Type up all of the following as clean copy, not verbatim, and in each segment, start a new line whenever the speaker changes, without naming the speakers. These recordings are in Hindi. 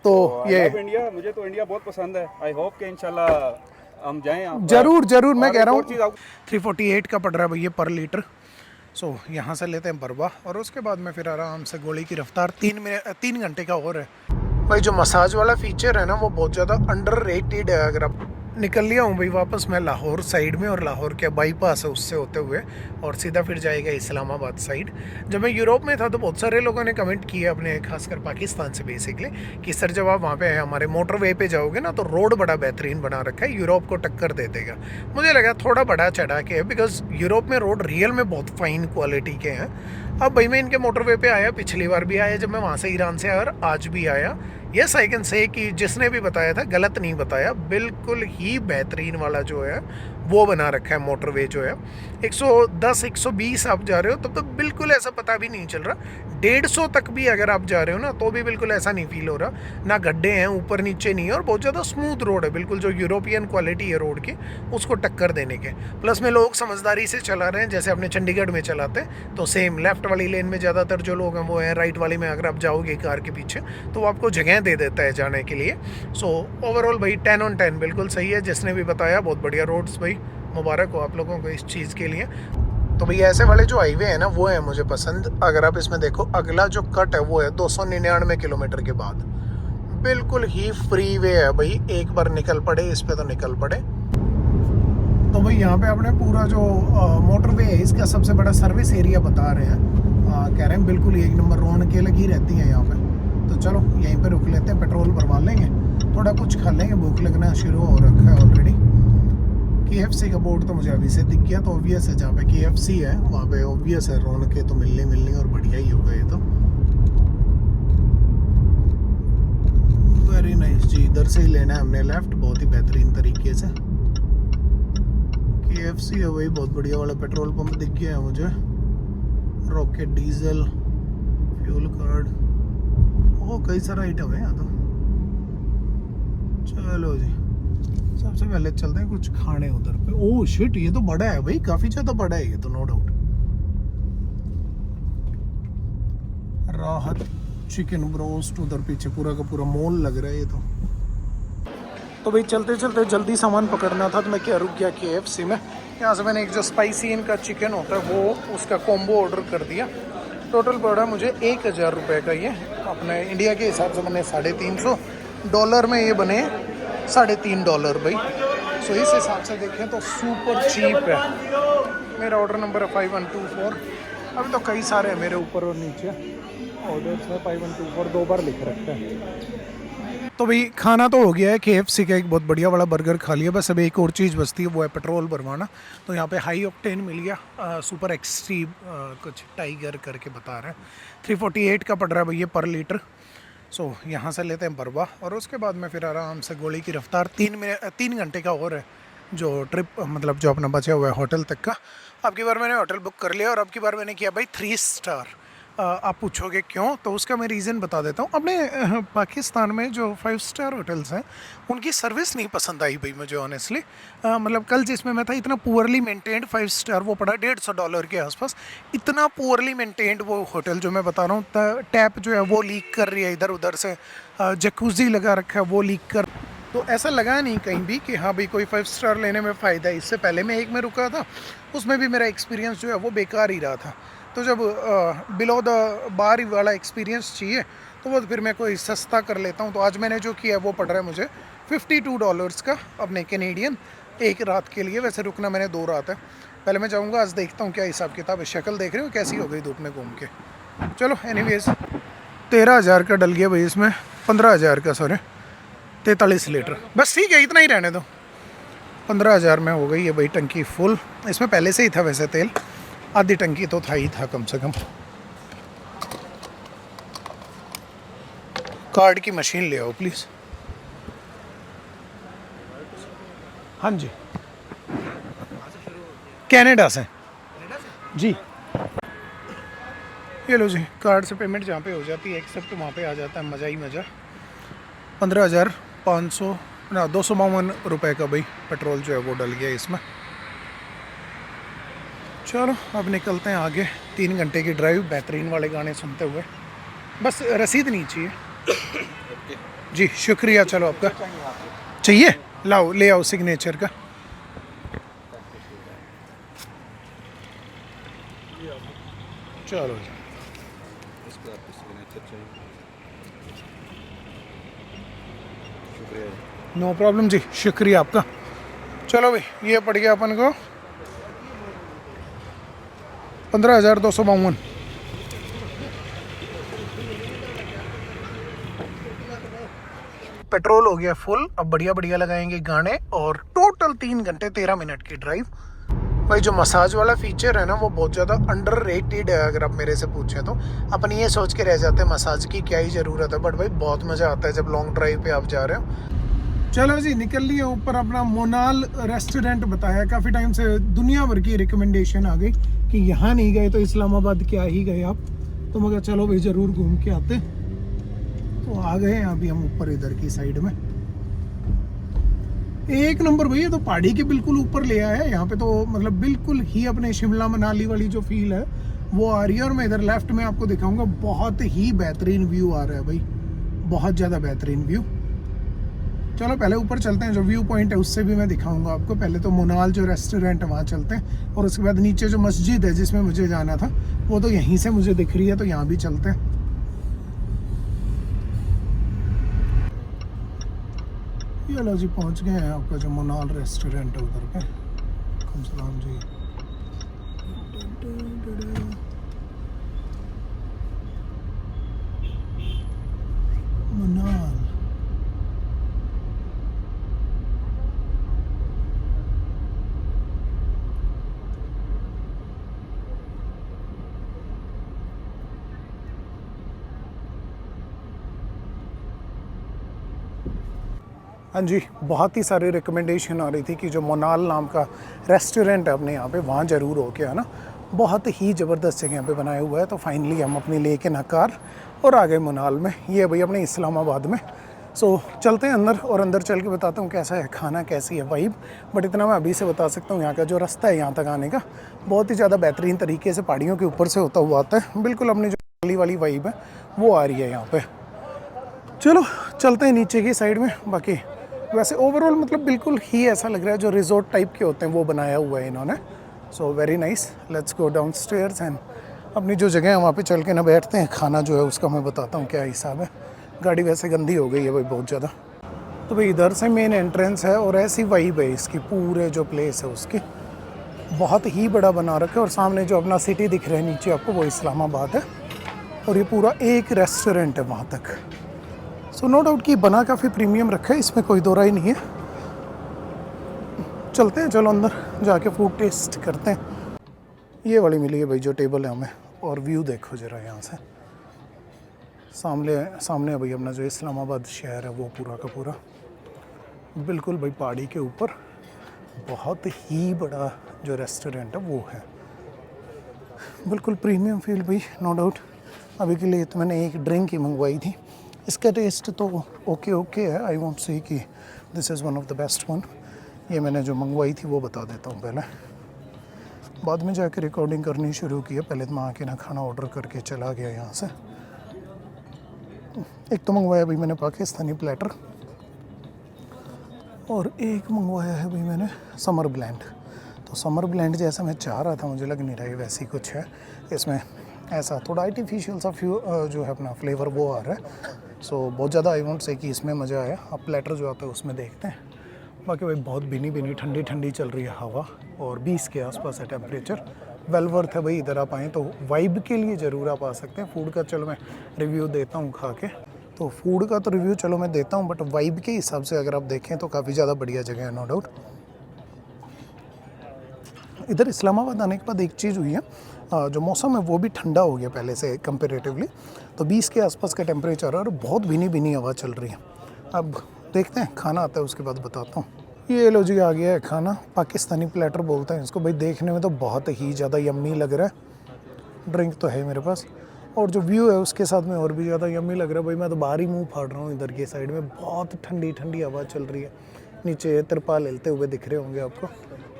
तो ये
इंडिया, मुझे तो इंडिया बहुत पसंद है। आई होप कि इंशाल्लाह हम जाएं।
जरूर जरूर, मैं कह रहा हूँ 348 का पड़ रहा है भैया पर लीटर। सो यहाँ से लेते हैं बरवा और उसके बाद में फिर आराम से गोली की रफ्तार 3 घंटे का और है। भाई जो मसाज वाला फीचर है ना वो बहुत ज़्यादा अंडररेटेड है। अगर आप निकल लिया हूँ भाई वापस मैं लाहौर साइड में, और लाहौर के बाईपास है उससे होते हुए और सीधा फिर जाएगा इस्लामाबाद साइड। जब मैं यूरोप में था तो बहुत सारे लोगों ने कमेंट किया अपने, खासकर पाकिस्तान से बेसिकली, कि सर जब आप वहाँ पे हमारे मोटरवे पे जाओगे ना तो रोड बड़ा बेहतरीन बना रखा है, यूरोप को टक्कर दे देगा। मुझे लगा थोड़ा बड़ा चढ़ा के है, बिकॉज यूरोप में रोड रियल में बहुत फाइन क्वालिटी के हैं। अब भाई मैं इनके मोटरवे पे आया, पिछली बार भी आया जब मैं वहाँ से ईरान से आया, और आज भी आया। यस आई कैन से कि जिसने भी बताया था गलत नहीं बताया, बिल्कुल ही बेहतरीन वाला जो है वो बना रखा है मोटरवे जो है। 110 120 आप जा रहे हो तब तो बिल्कुल ऐसा पता भी नहीं चल रहा। 150 तक भी अगर आप जा रहे हो ना तो भी बिल्कुल ऐसा नहीं फील हो रहा, ना गड्ढे हैं ऊपर नीचे नहीं है, और बहुत ज़्यादा स्मूथ रोड है, बिल्कुल जो यूरोपियन क्वालिटी है रोड की उसको टक्कर देने के। प्लस में लोग समझदारी से चला रहे हैं, जैसे अपने चंडीगढ़ में चलाते हैं तो सेम लेफ्ट वाली लेन में ज़्यादातर जो लोग हैं वो हैं, राइट वाली में अगर आप जाओगे कार के पीछे तो वो आपको जगह दे देता है जाने के लिए। सो ओवरऑल भाई 10 on 10 बिल्कुल सही है। जिसने भी बताया बहुत बढ़िया रोड्स, भाई मुबारक हो आप लोगों को इस चीज़ के लिए। तो भैया ऐसे वाले जो हाईवे है ना वो है मुझे पसंद। अगर आप इसमें देखो अगला जो कट है वो है 299 किलोमीटर के बाद, बिल्कुल ही फ्री वे है भाई, एक बार निकल पड़े इस पे तो निकल पड़े। तो भाई यहाँ पे आपने पूरा जो मोटरवे है इसका सबसे बड़ा सर्विस एरिया बता रहे हैं, कह रहे हैं बिल्कुल एक नंबर रौनकें लगी रहती हैं यहाँ पे। तो चलो यहीं पे रुक लेते हैं, पेट्रोल भरवा लेंगे, थोड़ा कुछ खा लेंगे, भूख लगना शुरू हो रखा है ऑलरेडी। KFC का बोर्ड तो मुझे अभी से दिख गया, तो ऑब्वियस है जहाँ पे KFC है वहाँ पे ऑब्वियस है रौनकें तो मिलनी और बढ़िया ही होगा ये तो। वेरी नाइस जी, इधर से ही लेना है हमने लेफ्ट, बहुत ही बेहतरीन तरीके से। KFC है वही, बहुत बढ़िया वाला पेट्रोल पंप दिख गया है मुझे। रॉकेट डीजल फ्यूल कार्ड, ओ कई सारा आइटम है यहाँ तो। चलो जी सबसे पहले चलते हैं कुछ खाने उधर पे। ओह शिट, ये तो बड़ा है भाई, काफी ज्यादा बड़ा है ये तो, नो डाउट। राहत चिकन ब्रोस्ट, उधर पीछे पूरा का पूरा मॉल लग रहा है ये तो भाई चलते चलते जल्दी सामान पकड़ना था तो मैं क्या रुक गया KFC में। यहाँ से मैंने एक जो स्पाइसी इनका चिकन होता है वो उसका कॉम्बो ऑर्डर कर दिया। टोटल पड़ा मुझे 1000 रुपये का, ये अपने इंडिया के हिसाब से बने $350, में ये बने $3.5 भाई। सो इस हिसाब से देखें तो सुपर चीप है। मेरा ऑर्डर नंबर है 5124। अभी तो कई सारे हैं मेरे ऊपर और नीचे ऑर्डर है, 5124 2 बार लिख रखा है। तो भाई खाना तो हो गया है, KFC का एक बहुत बढ़िया वाला बर्गर खा लिया, बस अभी एक और चीज़ बचती है वो है पेट्रोल भरवाना। तो यहाँ पे हाई ऑक्टेन मिल गया, सुपर एक्सट्रीम कुछ टाइगर करके बता रहे हैं, 348 का पड़ रहा है भैया पर लीटर। सो यहाँ से लेते हैं बरवा और उसके बाद में फिर आराम से गोली की रफ्तार 3 घंटे का और है जो ट्रिप, मतलब जो अपना बचा हुआ है होटल तक का। अब की बार मैंने होटल बुक कर लिया और अब की बार मैंने किया भाई 3 स्टार। आप पूछोगे क्यों, तो उसका मैं रीज़न बता देता हूँ। अपने पाकिस्तान में जो 5 स्टार होटल्स हैं उनकी सर्विस नहीं पसंद आई भाई मुझे ऑनेस्टली। मतलब कल जिसमें मैं था इतना पुअरली मेंटेन्ड 5 स्टार, वो पड़ा $150 के आसपास। इतना पुअरली मेंटेन्ड वो होटल जो मैं बता रहा हूँ, टैप जो है वो लीक कर रही है इधर उधर से, जकूज़ी लगा रखा है वो लीक कर, तो ऐसा लगा नहीं कहीं भी कि हाँ भाई कोई 5 स्टार लेने में फ़ायदा है। इससे पहले मैं एक में रुका था, उसमें भी मेरा एक्सपीरियंस जो है वो बेकार ही रहा था। तो जब बिलो द बार वाला एक्सपीरियंस चाहिए तो वो फिर मैं कोई सस्ता कर लेता हूँ। तो आज मैंने जो किया है वो पड़ रहा है मुझे $52 का अपने कैनेडियन, एक रात के लिए। वैसे रुकना मैंने 2 रात है। पहले मैं जाऊँगा, आज देखता हूँ क्या हिसाब किताब है। शक्ल देख रहे हो कैसी हो गई धूप में घूम के। चलो एनीवेज 13,000 का डल गया भाई इसमें, 15,000 का सॉरी, 43 लीटर, बस ठीक है इतना ही रहने दो। 15,000 में हो गई है भाई टंकी फुल। इसमें पहले से ही था वैसे तेल, आधी टंकी तो था ही था कम से कम। कार्ड की मशीन ले आओ प्लीज़। हाँ जी, कनाडा से जी। ये लो जी, कार्ड से पेमेंट जहाँ पे हो जाती है एक्सेप्ट वहाँ पे आ जाता है, मज़ा ही मज़ा। 15,500 ना 252 रुपये का भाई पेट्रोल जो है वो डल गया इसमें। चलो अब निकलते हैं आगे, 3 घंटे की ड्राइव बेहतरीन वाले गाने सुनते हुए। बस रसीद नहीं चाहिए। जी शुक्रिया। चलो आपका चाहिए, लाओ ले आओ सिग्नेचर का। चलो जी,
इस पर आपको सिग्नेचर चाहिए। शुक्रिया।
नो प्रॉब्लम जी, शुक्रिया आपका। चलो भाई, ये पड़ गया अपन को 15,252। पेट्रोल हो गया फुल। अब बढ़िया बढ़िया लगाएंगे गाने और टोटल 3 घंटे 13 मिनट की ड्राइव। भाई जो मसाज वाला फीचर है ना, वो बहुत ज़्यादा अंडररेटेड है अगर आप मेरे से पूछें तो। अपन ये सोच के रह जाते हैं मसाज की क्या ही ज़रूरत है, बट भाई बहुत मज़ा आता है जब लॉन्ग ड्राइव पे आप जा रहे हो। चलो जी, निकल लिया ऊपर। अपना मोनाल रेस्टोरेंट बताया, काफ़ी टाइम से दुनिया भर की रिकमेंडेशन आ गई कि यहाँ नहीं गए तो इस्लामाबाद क्या ही गए आप। तो मगर चलो भाई ज़रूर घूम के आते। तो आ गए हैं अभी हम ऊपर इधर की साइड में। एक नंबर भैया, तो पहाड़ी के बिल्कुल ऊपर ले आया है। यहाँ पे तो मतलब बिल्कुल ही अपने शिमला मनाली वाली जो फील है वो आ रही है। और मैं इधर लेफ्ट में आपको दिखाऊंगा, बहुत ही बेहतरीन व्यू आ रहा है भाई, बहुत ज़्यादा बेहतरीन व्यू। चलो पहले ऊपर चलते हैं, जो व्यू पॉइंट है उससे भी मैं दिखाऊंगा आपको। पहले तो मोनाल जो रेस्टोरेंट है वहाँ चलते हैं, और उसके बाद नीचे जो मस्जिद है जिसमें मुझे जाना था वो तो यहीं से मुझे दिख रही है, तो यहाँ भी चलते हैं। ये लो जी, पहुँच गए हैं आपका जो मोनाल रेस्टोरेंट है उधर पे। सलाम जी। मोनाल हाँ जी, बहुत ही सारी रिकमेंडेशन आ रही थी कि जो मोनाल नाम का रेस्टोरेंट है अपने यहाँ पे, वहाँ ज़रूर हो के आना। बहुत ही ज़बरदस्त जगह पे बनाया हुआ है। तो फाइनली हम अपनी लेके नकार और आ गए मोनाल में। ये भाई अपने इस्लामाबाद में। सो चलते हैं अंदर, और अंदर चल के बताता हूँ कैसा है खाना, कैसी है वाइब। बट इतना मैं अभी से बता सकता हूँ, यहाँ का जो रास्ता है यहाँ तक आने का बहुत ही ज़्यादा बेहतरीन तरीके से पहाड़ियों के ऊपर से होता हुआ आता है। बिल्कुल अपनी जो वाली वाइब है वो आ रही है यहाँ पर। चलो चलते हैं नीचे की साइड में। बाकी वैसे ओवरऑल मतलब बिल्कुल ही ऐसा लग रहा है जो रिजॉर्ट टाइप के होते हैं वो बनाया हुआ है इन्होंने। So very nice. Let's go down stairs and अपनी जो जगह है वहाँ पे चल के ना बैठते हैं। खाना जो है उसका मैं बताता हूँ क्या हिसाब है। गाड़ी वैसे गंदी हो गई है भाई बहुत ज़्यादा। तो भाई इधर से मेन एंट्रेंस है, और ऐसी वाइब है इसकी, पूरे जो प्लेस है उसकी बहुत ही बड़ा बना रखा है। और सामने जो अपना सिटी दिख रहा है नीचे आपको, वो इस्लामाबाद है। और ये पूरा एक रेस्टोरेंट है वहाँ तक। सो नो डाउट कि बना काफ़ी प्रीमियम रखा है, इसमें कोई दो राय नहीं है। चलते हैं, चलो अंदर जाके फूड टेस्ट करते हैं। ये वाली मिली है भाई जो टेबल है हमें। और व्यू देखो ज़रा यहाँ से, सामने भाई अपना जो इस्लामाबाद शहर है वो पूरा का पूरा बिल्कुल भाई पहाड़ी के ऊपर। बहुत ही बड़ा जो रेस्टोरेंट है वो है, बिल्कुल प्रीमियम फील भाई, नो डाउट। अभी के लिए तो मैंने एक ड्रिंक ही मंगवाई थी। इसका टेस्ट तो ओके है। आई वोंट से कि this is one of the best one. ये मैंने जो मंगवाई थी वो बता देता हूँ पहले, बाद में जाकर रिकॉर्डिंग करनी शुरू की है। पहले तो मैं आके ना खाना ऑर्डर करके चला गया यहाँ से। एक तो मंगवाया भाई मैंने पाकिस्तानी प्लेटर, और एक मंगवाया है भाई मैंने समर ब्लेंड। तो समर ब्लेंड जैसा मैं चाह रहा था, मुझे लग नहीं रहा है वैसी कुछ है। इसमें ऐसा थोड़ा आर्टिफिशियल सा जो है अपना फ्लेवर वो आ रहा है। सो बहुत ज़्यादा आई वोंट से कि इसमें मज़ा आया। अब प्लेटर जो आता है उसमें देखते हैं। बाकी भाई बहुत भीनी ठंडी चल रही है हवा, और 20 के आसपास है टेम्परेचर। वेल वर्थ है भाई, इधर आप आएँ तो वाइब के लिए ज़रूर आप आ सकते हैं। फूड का चलो मैं रिव्यू देता हूँ खा के। तो फूड का तो रिव्यू चलो मैं देता हूँ, बट वाइब के हिसाब से अगर आप देखें तो काफ़ी ज़्यादा बढ़िया जगह है, नो डाउट। इधर इस्लामाबाद आने के बाद एक चीज़ हुई है, जो मौसम है वो भी ठंडा हो गया पहले से कंपेरेटिवली। तो 20 के आसपास का टेम्परेचर है और बहुत भीनी हवा चल रही है। अब देखते हैं, खाना आता है उसके बाद बताता हूँ। ये लो जी आ गया है खाना, पाकिस्तानी प्लेटर बोलते हैं इसको भाई। देखने में तो बहुत ही ज़्यादा यम्मी लग रहा है। ड्रिंक तो है मेरे पास, और जो व्यू है उसके साथ में और भी ज़्यादा यम्मी लग रहा है भाई। मैं तो बाहर ही मुँह फाड़ रहा हूँ। इधर की साइड में बहुत ठंडी हवा चल रही है। नीचे तिरपाल हिलते हुए दिख रहे होंगे आपको,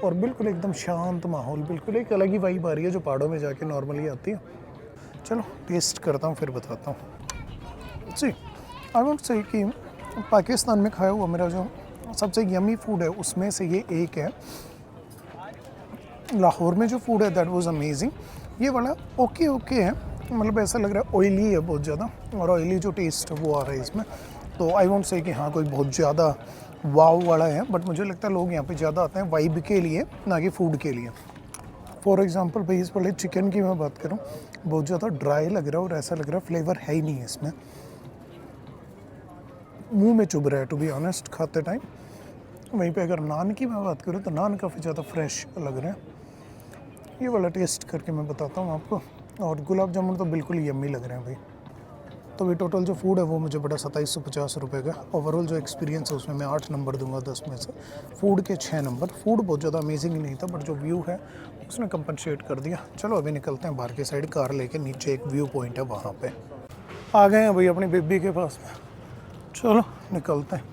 और बिल्कुल एकदम शांत माहौल, बिल्कुल एक अलग ही वाइब आ रही है जो पहाड़ों में जाके नॉर्मली आती है। चलो टेस्ट करता हूँ फिर बताता हूँ। सी आई वोंट से कि पाकिस्तान में खाया हुआ मेरा जो सबसे यमी फूड है उसमें से ये एक है। लाहौर में जो फूड है दैट वाज अमेजिंग। ये वाला ओके है, मतलब ऐसा लग रहा है ऑयली है बहुत ज़्यादा, और ऑयली जो टेस्ट वो आ रहा है इसमें। तो आई वोंट से कि हाँ कोई बहुत ज़्यादा वाव वाला है, बट मुझे लगता है लोग यहाँ पे ज़्यादा आते हैं वाइब के लिए, ना कि फूड के लिए। फॉर एग्जांपल भाई इस वाले चिकन की मैं बात करूँ, बहुत ज़्यादा ड्राई लग रहा है और ऐसा लग रहा है फ्लेवर है ही नहीं है इसमें, मुंह में चुभ रहा है टू बी ऑनेस्ट खाते टाइम। वहीं पे अगर नान की मैं बात करूँ तो नान काफ़ी ज़्यादा फ्रेश लग रहे हैं। ये वाला टेस्ट करके मैं बताता हूँ आपको। और गुलाब जामुन तो बिल्कुल यम्मी लग रहे हैं भाई। तो ये टोटल जो फूड है वो मुझे पड़ा 2750 रुपये का। ओवरऑल जो एक्सपीरियंस है उसमें मैं 8 नंबर दूंगा 10 में से। फूड के 6 नंबर। फूड बहुत ज़्यादा अमेजिंग नहीं था, बट जो व्यू है उसने कंपनसेट कर दिया। चलो अभी निकलते हैं बाहर की साइड, कार लेके नीचे एक व्यू पॉइंट है वहाँ पे आ गए हैं भाई अपनी बेबी के पास में। चलो निकलते हैं।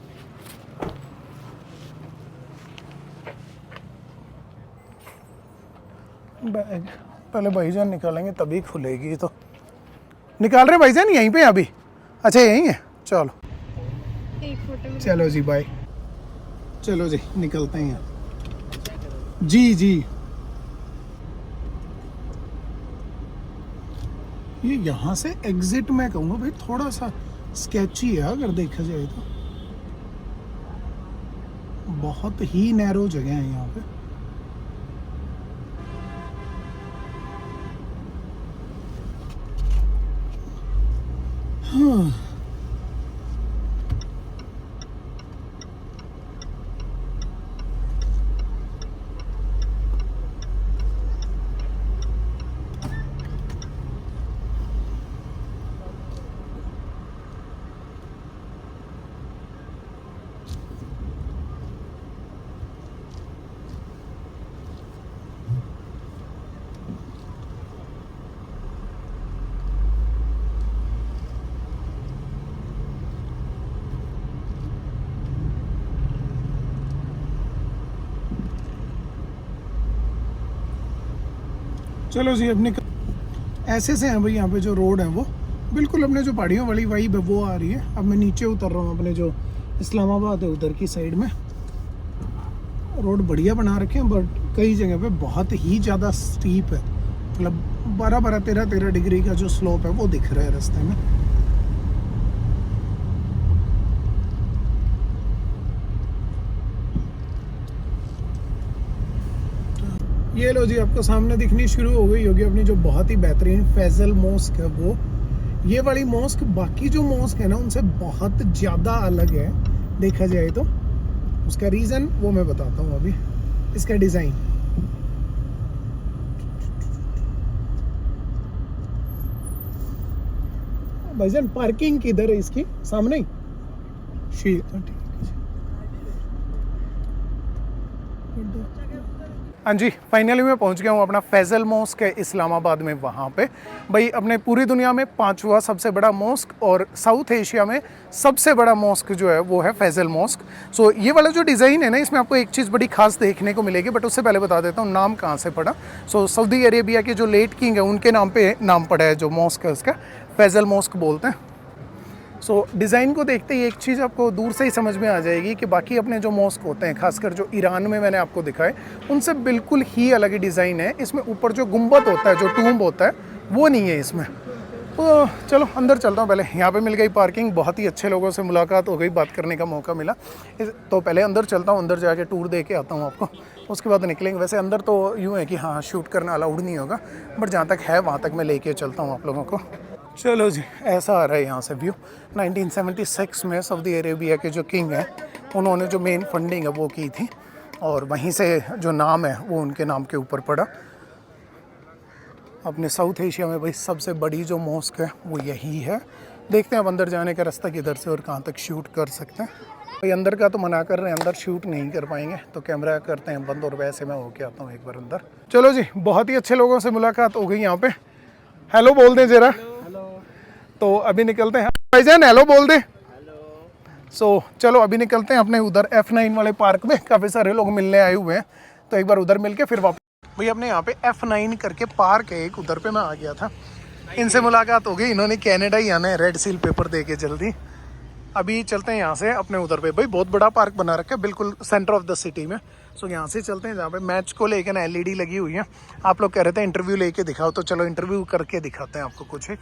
बैग पहले भाईजान निकालेंगे तभी खुलेगी। तो निकाल रहे भाईजान यहीं पे अभी? अच्छा यहीं है, चलो चलो जी बाय। चलो जी निकलते हैं जी जी। ये यहाँ से एग्जिट मैं कहूँगा भाई थोड़ा सा स्केची है अगर देखा जाए तो, बहुत ही नैरो जगह है यहाँ पे। हाँ चलो जी अपने ऐसे से हैं भाई। यहाँ पे जो रोड है वो बिल्कुल अपने जो पहाड़ियों वाली वाइब है वो आ रही है। अब मैं नीचे उतर रहा हूँ अपने जो इस्लामाबाद है उधर की साइड में। रोड बढ़िया बना रखे हैं, बट कई जगह पे बहुत ही ज़्यादा स्टीप है, मतलब 12-13 डिग्री का जो स्लोप है वो दिख रहा है रास्ते में। ये लो जी आपको सामने दिखनी शुरू हो गई होगी अपनी जो बहुत ही बेहतरीन फैजल मॉस्क है वो। ये वाली मॉस्क बाकी जो मॉस्क है ना उनसे बहुत ज़्यादा अलग है देखा जाए तो। उसका रीज़न वो मैं बताता हूँ अभी। इसका डिज़ाइन भाईजान पार्किंग किधर है इसकी? सामने ही हाँ जी फाइनली मैं पहुंच गया हूँ अपना फैजल मॉस्क है इस्लामाबाद में। वहाँ पे भाई अपने पूरी दुनिया में 5वां सबसे बड़ा मॉस्क और साउथ एशिया में सबसे बड़ा मॉस्क जो है वो है फैजल मॉस्क। सो ये वाला जो डिज़ाइन है ना इसमें आपको एक चीज़ बड़ी खास देखने को मिलेगी, बट उससे पहले बता देता हूँ नाम कहाँ से पड़ा। सो सऊदी अरेबिया के जो लेट किंग है उनके नाम पे नाम पड़ा है जो मॉस्क है उसका, फैजल मॉस्क बोलते हैं। सो डिज़ाइन को देखते ही एक चीज़ आपको दूर से ही समझ में आ जाएगी कि बाकी अपने जो मॉस्क होते हैं खासकर जो ईरान में मैंने आपको दिखाए उनसे बिल्कुल ही अलग ही डिज़ाइन है। इसमें ऊपर जो गुंबद होता है जो टूम्ब होता है वो नहीं है इसमें। तो चलो अंदर चलता हूँ। पहले यहाँ पे मिल गई पार्किंग, बहुत ही अच्छे लोगों से मुलाकात हो गई, बात करने का मौका मिला। तो पहले अंदर चलता हूँ, अंदर जाके टूर दे के आता हूँ आपको, उसके बाद निकलेंगे। वैसे अंदर तो यूँ है कि हाँ शूट करना अलाउड नहीं होगा, बट जहाँ तक है वहाँ तक मैं लेके चलता हूँ आप लोगों को। चलो जी ऐसा आ रहा है यहाँ से व्यू। 1976 में सऊदी अरेबिया के जो किंग हैं उन्होंने जो मेन फंडिंग है वो की थी, और वहीं से जो नाम है वो उनके नाम के ऊपर पड़ा। अपने साउथ एशिया में भाई सबसे बड़ी जो मॉस्क है वो यही है। देखते हैं अब अंदर जाने का रास्ता किधर से और कहाँ तक शूट कर सकते हैं। भाई अंदर का तो मना कर रहे हैं, अंदर शूट नहीं कर पाएंगे, तो कैमरा करते हैं बंद और वैसे मैं होके आता हूँ एक बार अंदर। चलो जी बहुत ही अच्छे लोगों से मुलाकात हो गई यहाँ पे। हेलो बोल दें ज़रा। तो अभी निकलते हैं भाईजान, हेलो बोल दे। सो चलो अभी निकलते हैं अपने उधर F9 वाले पार्क में। काफ़ी सारे लोग मिलने आए हुए हैं, तो एक बार उधर मिलके फिर वापस। भाई अपने यहाँ पे F9 करके पार्क है एक, उधर पे मैं आ गया था। इनसे मुलाकात हो गई, इन्होंने कनाडा ही आना है, रेड सील पेपर दे के जल्दी। अभी चलते हैं यहाँ से अपने उधर पे। भाई बहुत बड़ा पार्क बना रखा है बिल्कुल सेंटर ऑफ द सिटी में। सो यहाँ से चलते हैं जहाँ पे मैच को लेकर ना एलईडी लगी हुई है। आप लोग कह रहे थे इंटरव्यू लेके दिखाओ, तो चलो इंटरव्यू करके दिखाते हैं आपको कुछ एक।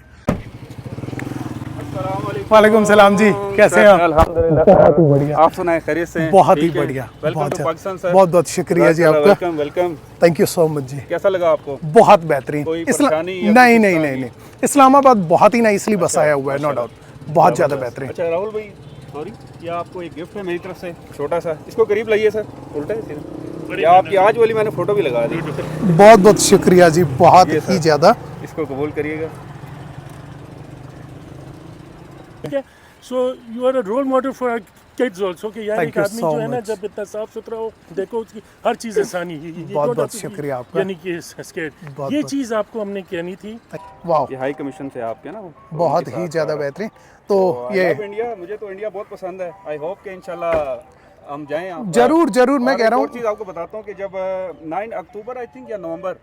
वालेकुम सलाम जी, कैसे हैं आप?
अल्हम्दुलिल्लाह
बहुत ही बढ़िया।
आप सुनाए खैरियत से हैं?
बहुत ही
ठीक है?
बढ़िया।
Welcome to Pakistan sir.
बहुत बहुत शुक्रिया जी आपका।
Welcome welcome.
Thank you so much जी।
कैसा लगा आपको?
बहुत बेहतरीन।
कोई परेशानी या
नहीं
कुछ
नहीं
इस
नहीं
तरह
नहीं, इस्लामाबाद बहुत ही नाइसली बसाया हुआ है, नो डाउट, बहुत ज़्यादा बेहतरीन।
अच्छा राहुल भाई, सॉरी, ये आपको एक गिफ्ट है मेरी तरफ से, छोटा सा। इसको करीब लाइए सर, उल्टा है सीधा। ये आपकी आज वाली मैंने फोटो भी लगा दी।
बहुत बहुत शुक्रिया जी, बहुत
ये
ही
सर।
ज़्यादा।
इसको कबूल करिएगा।
So you are a role model for kids also कि यार
Thank
एक
you
आदमी
so
जो है ना
much.
जब इतना साफ सुथरा हो, देखो उसकी हर चीज़ आसानी है।
बहुत बहुत शुक्रिया आपका।
यानी कि स्केट
बहुत
ये
बहुत।
चीज़ आपको हमने कहनी थी।
वाह,
ये हाई कमीशन से आपके ना
बहुत ही ज़्यादा बेहतरीन। तो
आई
ये
लव इंडिया, मुझे तो इंडिया बहुत पसंद है। आई होप कि इंशाल्लाह हम जाएं।
जरूर जरूर, मैं कह रहा
और
हूँ।
चीज़ आपको बताता हूँ कि जब 9 अक्टूबर आई थिंक या नवंबर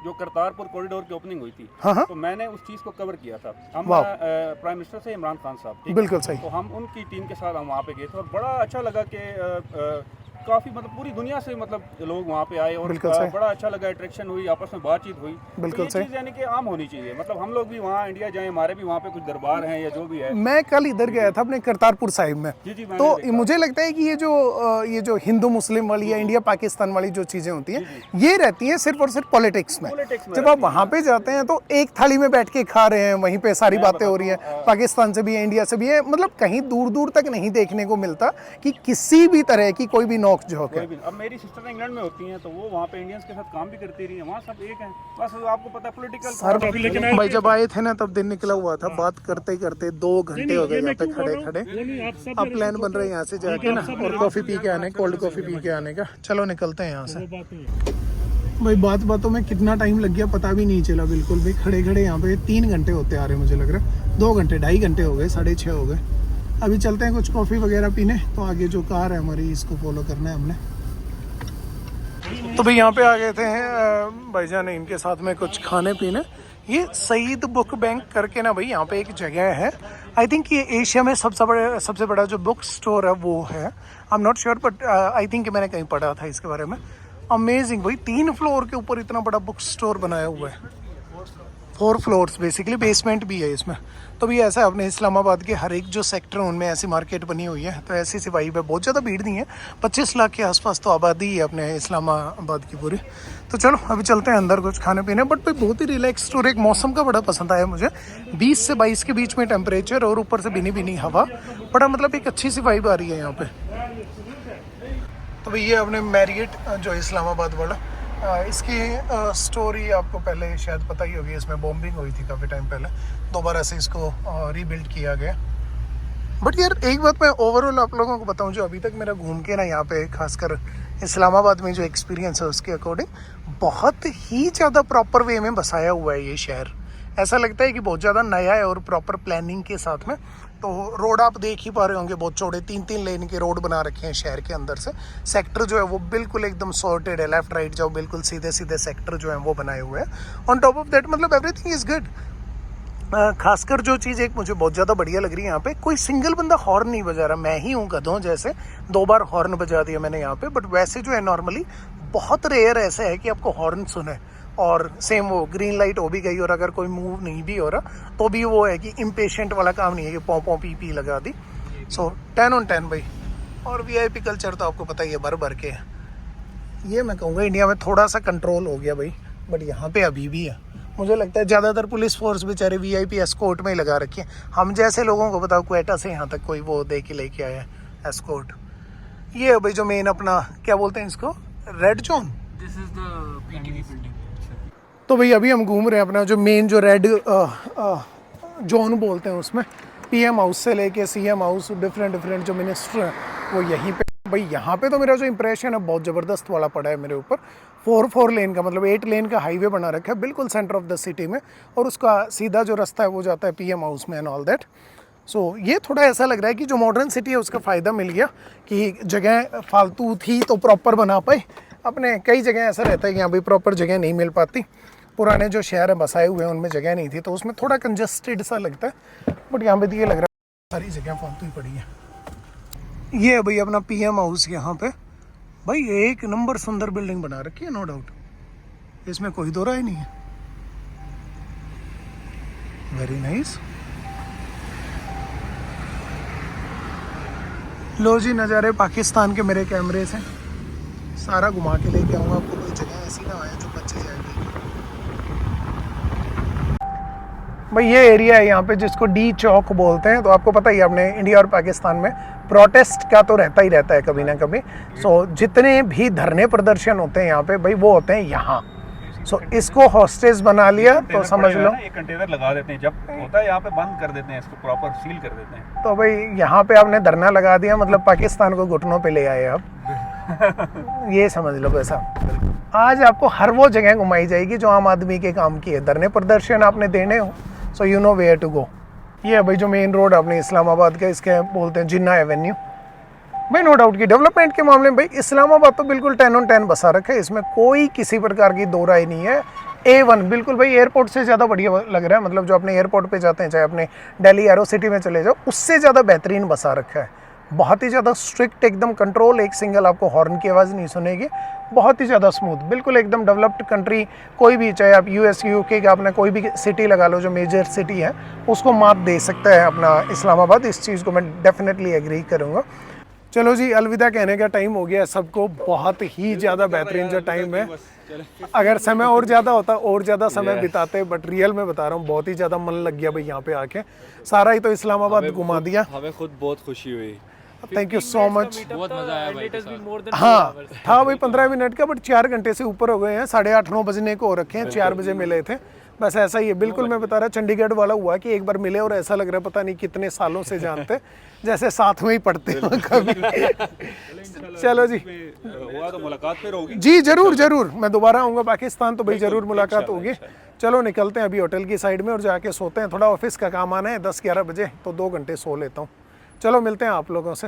जो करतारपुर कॉरिडोर की ओपनिंग हुई थी,
हाँ हाँ,
तो मैंने उस चीज़ को कवर किया था। हम
वाह।
प्राइम मिनिस्टर से इमरान खान साहब, ठीक है?
बिल्कुल सही।
तो हम उनकी टीम के साथ हम वहाँ पे गए थे और बड़ा अच्छा लगा कि काफ़ी मतलब पूरी दुनिया से मतलब लोग वहाँ पे आए और
बिल्कुल सही।
बड़ा अच्छा लगा, अट्रैक्शन हुई, आपस में बातचीत हुई।
बिल्कुल
तो
सही।
ये चीज़ यानी कि आम होनी चाहिए, मतलब हम लोग भी वहाँ इंडिया जाएं, हमारे भी वहाँ पे कुछ दरबार हैं या जो भी है।
मैं कल इधर गया था अपने करतारपुर साहिब में।
जी जी, मैंने
तो
देखा।
मुझे लगता है कि ये जो हिंदू मुस्लिम वाली या इंडिया पाकिस्तान वाली जो चीज़ें होती हैं, ये रहती हैं सिर्फ और सिर्फ पॉलिटिक्स में।
Politics में
जब आप वहाँ पे जाते हैं तो एक थाली में बैठ के खा रहे हैं, वहीं पे सारी बातें हो रही हैं, पाकिस्तान से भी है, इंडिया से भी है, मतलब कहीं दूर दूर तक नहीं देखने को मिलता कि किसी भी तरह की कोई भी नोक झोंक है।
कोई भी। अब मेरी सिस्टर इंग्लैंड में होती हैं तो वो वहाँ पे इंडियंस के साथ काम भी करती रही हैं, वहाँ सब एक हैं, बस आपको पता है पॉलिटिकल।
लेकिन
भाई जब आए थे ना तब दिन निकला हुआ था, बात करते करते 2 घंटे हो गए यहाँ पे खड़े खड़े। अब प्लान बन रहा है यहाँ से जाके ना और कॉफ़ी पी के आने, कोल्ड कॉफ़ी पी के आने का। चलो निकलते हैं यहाँ से। भाई बातों में कितना टाइम लग गया पता भी नहीं चला बिल्कुल भी। खड़े खड़े यहाँ पे 3 घंटे होते आ रहे, मुझे लग रहा है 2 घंटे 2.5 घंटे हो गए, 6:30 हो गए। अभी चलते हैं कुछ कॉफ़ी वगैरह पीने। तो आगे जो कार है हमारी, इसको फॉलो करना है हमने। तो भाई यहाँ पे आ गए थे भाईजान इनके साथ में कुछ खाने पीने। ये सईद बुक बैंक करके ना भाई यहाँ पे एक जगह है। आई थिंक ये एशिया में सबसे बड़ा जो बुक स्टोर है वो है। I am not sure but I think मैंने कहीं पढ़ा था इसके बारे में। अमेजिंग भाई, 3 फ्लोर के ऊपर इतना बड़ा बुक स्टोर बनाया हुआ है। 4 फ्लोर्स बेसिकली, बेसमेंट भी है इसमें। तो भी ऐसा है, अपने इस्लामाबाद के हर एक जो सेक्टर है उनमें ऐसी मार्केट बनी हुई है। तो ऐसी सी वाइब है, बहुत ज़्यादा भीड़ नहीं है। 25 लाख के आसपास तो आबादी है अपने इस्लामाबाद की पूरी। तो चलो अभी चलते हैं अंदर कुछ खाने पीने। बट भाई बहुत ही रिलैक्स और एक मौसम का बड़ा पसंद आया मुझे। 20 से 22 के बीच में टेम्परेचर और ऊपर से भीनी भीनी हवा, बड़ा मतलब एक अच्छी सी वाइब आ रही है यहाँ पे। तो भाई ये अपने मैरियट जो इस्लामाबाद वाला, इसकी स्टोरी आपको पहले शायद पता ही होगी। इसमें बॉम्बिंग हुई थी काफ़ी टाइम पहले, दोबारा से इसको रीबिल्ड किया गया। बट यार एक बात मैं ओवरऑल आप लोगों को बताऊं, जो अभी तक मेरा घूम के ना यहाँ पे खासकर इस्लामाबाद में जो एक्सपीरियंस है उसके अकॉर्डिंग बहुत ही ज़्यादा प्रॉपर वे में बसाया हुआ है ये शहर। ऐसा लगता है कि बहुत ज़्यादा नया है और प्रॉपर प्लानिंग के साथ में। तो रोड आप देख ही पा रहे होंगे, बहुत चौड़े 3-3 लेन के रोड बना रखे हैं शहर के अंदर से। सेक्टर जो है वो बिल्कुल एकदम सॉर्टेड है, लेफ्ट राइट जाओ बिल्कुल सीधे सीधे सेक्टर जो है वो बनाए हुए हैं। ऑन टॉप ऑफ दैट मतलब एवरीथिंग इज़ गुड। खासकर जो चीज़ एक मुझे बहुत ज़्यादा बढ़िया लग रही है यहाँ पे, कोई सिंगल बंदा हॉर्न नहीं बजा रहा। मैं ही हूँ गधों जैसे 2 बार हॉर्न बजा दिया मैंने यहाँ पे। बट वैसे जो है नॉर्मली बहुत रेयर ऐसा है कि आपको हॉर्न सुने। और सेम वो ग्रीन लाइट हो भी गई और अगर कोई मूव नहीं भी हो रहा तो भी वो है कि इम्पेशेंट वाला काम नहीं है कि पौ पौ पी लगा दी। सो 10 on 10 भाई। और VIP कल्चर तो आपको पता ही है, भर भर के। ये मैं कहूँगा इंडिया में थोड़ा सा कंट्रोल हो गया भाई, बट यहाँ पे अभी भी है। मुझे लगता है ज़्यादातर पुलिस फोर्स बेचारे VIP एस्कॉर्ट में ही लगा रखी है। हम जैसे लोगों को बताओ क्वेटा से यहाँ तक कोई वो दे के लेके आया है एस्कॉर्ट। ये है भाई जो मेन अपना क्या बोलते हैं इसको, red zone.
This is the PTV building.
तो भाई अभी हम घूम रहे हैं अपना जो मेन जो रेड जोन बोलते हैं, उसमें PM हाउस से लेके CM हाउस, डिफरेंट जो मिनिस्टर हैं वो यहीं पे। भाई यहाँ पे तो मेरा जो इंप्रेशन है बहुत ज़बरदस्त वाला पड़ा है मेरे ऊपर। 4 लेन का मतलब 8 लेन का हाईवे बना रखा है बिल्कुल सेंटर ऑफ द सिटी में। और उसका सीधा जो रास्ता है वो जाता है PM हाउस में एंड ऑल दैट। सो ये थोड़ा ऐसा लग रहा है कि जो मॉडर्न सिटी है उसका फ़ायदा मिल गया कि जगह फालतू थी तो प्रॉपर बना पाए। अपने कई जगह ऐसा रहता है कि यहाँ भी प्रॉपर जगह नहीं मिल पाती। पुराने जो शहर है बसाए हुए हैं उनमें जगह नहीं थी तो उसमें थोड़ा कंजस्टेड सा लगता है। बट यहाँ पे तो ये लग रहा सारी जगह फालतू ही पड़ी है। ये है भाई अपना PM हाउस यहाँ पे। भाई एक नंबर सुंदर बिल्डिंग बना रखी है, नो डाउट, इसमें कोई दो राय नहीं है। Very nice. लो जी, नज़ारे पाकिस्तान के मेरे कैमरे से सारा घुमा के लेके आऊँगा आपको। कोई जगह ऐसी ना आए जो बच्चे जाएगी। भाई ये एरिया है यहाँ पे जिसको डी चौक बोलते हैं। तो आपको पता ही है, अपने इंडिया और पाकिस्तान में प्रोटेस्ट का तो रहता ही रहता है कभी ना कभी। सो जितने भी धरने प्रदर्शन होते हैं यहाँ पे भाई, वो होते हैं यहाँ। सो इसको हॉस्टेज बना लिया तो समझ लो,
एक कंटेनर लगा देते हैं, जब होता है यहाँ पे बंद कर देते हैं, इसको प्रॉपर सील कर देते हैं।
तो भाई यहाँ पे आपने धरना लगा दिया, मतलब पाकिस्तान को घुटनों पे ले आए अब। ये समझ लो वैसा। आज आपको हर वो जगह घुमाई जाएगी जो आम आदमी के काम की है। धरने प्रदर्शन आपने देने हो, so you know where to go. ये है भाई जो मेन रोड अपने इस्लामाबाद का, इसके बोलते हैं जिन्ना एवेन्यू। भाई नो डाउट की डेवलपमेंट के मामले में भाई इस्लामाबाद तो बिल्कुल 10 on 10 बसा रखा है, इसमें कोई किसी प्रकार की दो राय नहीं है। A1 बिल्कुल भाई, एयरपोर्ट से ज़्यादा बढ़िया लग रहा है। मतलब जो अपने एयरपोर्ट पे जाते हैं, चाहे अपने दिल्ली एरो सिटी में चले जाओ, उससे ज़्यादा बेहतरीन बसा रखा है। बहुत ही ज़्यादा स्ट्रिक्ट एकदम कंट्रोल, एक सिंगल आपको हॉर्न की आवाज़ नहीं सुनेगी। बहुत ही ज़्यादा स्मूथ, बिल्कुल एकदम डेवलप्ड कंट्री। कोई भी, चाहे आप US UK का अपना कोई भी सिटी लगा लो जो मेजर सिटी है, उसको मात दे सकता है अपना इस्लामाबाद। इस चीज़ को मैं डेफिनेटली एग्री करूँगा। चलो जी, अलविदा कहने का टाइम हो गया सबको। बहुत ही ज़्यादा बेहतरीन जो टाइम है, अगर समय और ज़्यादा होता और ज़्यादा समय बिताते, बट रियल में बता रहा हूँ बहुत ही ज़्यादा मन लग गया भाई यहाँ पे आके। सारा ही तो इस्लामाबाद घुमा दिया।
हमें खुद बहुत खुशी हुई।
Thank you so much.
बहुत मजा आया भाई।
हाँ था भाई 15 मिनट का, बट 4 घंटे से ऊपर हो गए हैं। 8:30-9 बजने को हो रखे हैं, 4 बजे मिले थे। बस ऐसा ही है, बिल्कुल मैं बता रहा, चंडीगढ़ वाला हुआ कि एक बार मिले और ऐसा लग रहा है पता नहीं कितने सालों से जानते, जैसे साथ में ही पढ़ते हो कभी। चलो जी,
हुआ तो मुलाकात फिर होगी
जी, जरूर जरूर। मैं दोबारा आऊँगा पाकिस्तान तो भाई जरूर मुलाकात होगी। चलो निकलते हैं अभी होटल की साइड में और जाके सोते हैं। थोड़ा ऑफिस का काम आना है 10-11 बजे, तो 2 घंटे सो लेता हूँ। चलो मिलते हैं आप लोगों से।